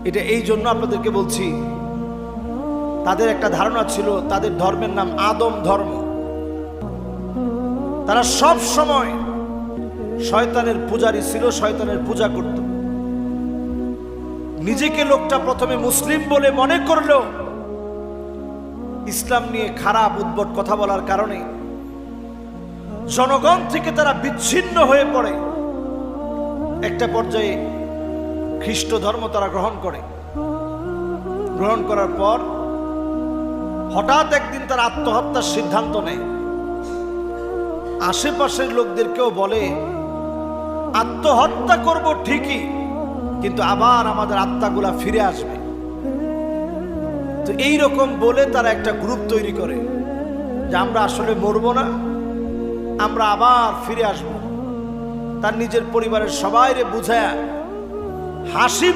এটা এই জন্য আপনাদেরকে বলছি, তাদের একটা ধারণা ছিল তাদের ধর্মের নাম আদম ধর্ম। তারা সব সময় শয়তানের পূজারী ছিল, শয়তানের পূজা করত। নিজেকে লোকটা প্রথমে মুসলিম বলে মনে করলেও ইসলাম নিয়ে খারাপ উদ্ভট কথা বলার কারণে জনগণ থেকে তারা বিচ্ছিন্ন হয়ে পড়ে। একটা পর্যায়ে খ্রিস্ট ধর্ম তারা গ্রহণ করে। গ্রহণ করার পর হঠাৎ একদিন তারা আত্মহত্যার সিদ্ধান্ত নেয়। আশেপাশের লোকদেরকেও বলে আত্মহত্যা করব ঠিকই, কিন্তু আবার আমাদের আত্মাগুলা ফিরে আসবে। তো এইরকম বলে তারা একটা গ্রুপ তৈরি করে যে আমরা আসলে মরবো না, আমরা আবার ফিরে আসব। তার নিজের পরিবারের সবাইরে বুঝায় হাসি